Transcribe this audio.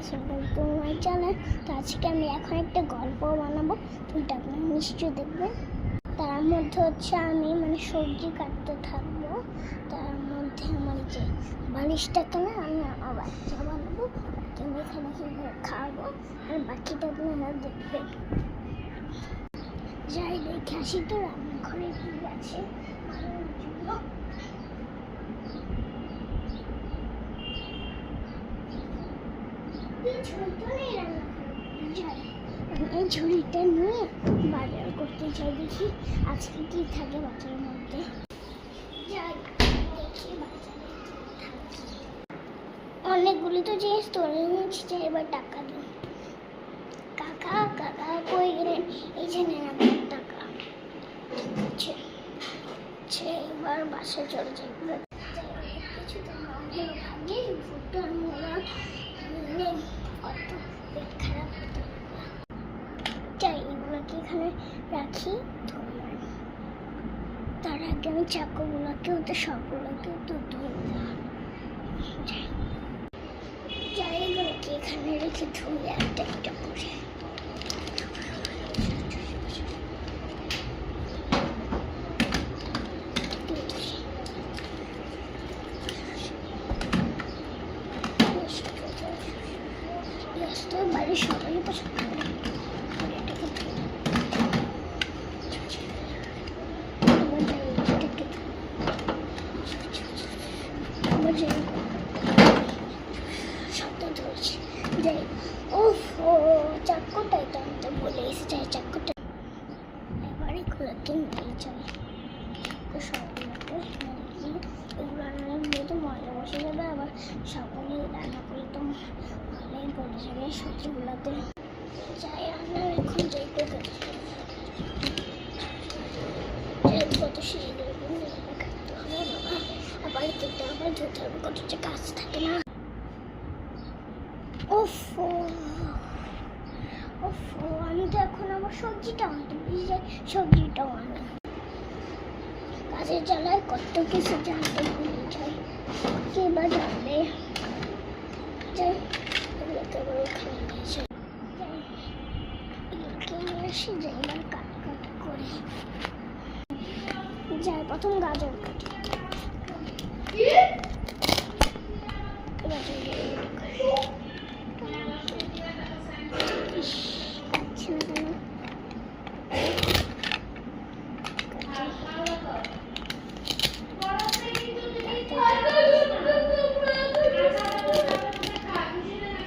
গেছে তোমার চ্যানেল। তো আজকে আমি এখন একটা গল্প বানাবো, ওইটা আপনারা নিশ্চয়ই দেখবেন। তার মধ্যে হচ্ছে আমি সবজি কাটতে থাকবো, তার মধ্যে আমার যে বালিশটাকে না আমি আমার বাচ্চা বানাবো, আমি এখানে খাওয়াবো, আর বাকিটা আপনারা দেখবেন। যাই দেখে আসি তো রান্নাঘরে কি আছে এই ঝুড়িটা নিয়ে বাজার করতে চাই, দেখি আজকে কি থাকে বাজারের মধ্যে। যাই দেখি বাজারে অনেকগুলি তো জিনিস তোলে নিয়েছি, যাই এবার টাকা দিই। কাকা কাকা কই গেলেন? এই যে নেন আপনার টাকা। ঠিক আছে, এবার বাসায় চলে যাই। কিছু তো ভাগে ভুট্টার মোড়া কত পেট খারাপ হতে চাই, এগুলোকে এখানে রাখি। তার আগে আমি চাকুগুলোকেও তো সবগুলোকেও তো ধরলাম। যাই এগুলোকে এখানে রেখে ধুই একটা একটা করে। বাড়ির সবাই পছন্দ করে শব্দ ধরছে। যাই ও চাকুটাই তো আনতে বলে এসেছে, চাকুটা এবার এগুলোকে নিয়ে যাই। সবগুলোকে এগুলো রান্না করলে তো মজা বসে যাবে, আবার সবগুলি রান্না করলে তো ভালোই পড়ে যাবে সবজিগুলোতে। যাই রান্না এখন যাই কত সিঁড়ি কাটতে হবে বাবা, আবার কেটে আবার ধুতে হবে, কত যে কাজ থাকে না। ওফো আমি তো এখন আবার সবজিটা আনতে ভুলে যাই, সবজিটাও আনি। কাজের জ্বালায় কত কিছু জানতে ভুলে যাই, কে বা জানবে। যাই এগুলোকে আবার ওখানে নিয়ে যাই, এগুলোকে নিয়ে আসি, যাই এবার কাটা করে যাই। প্রথম গাজর কাটি।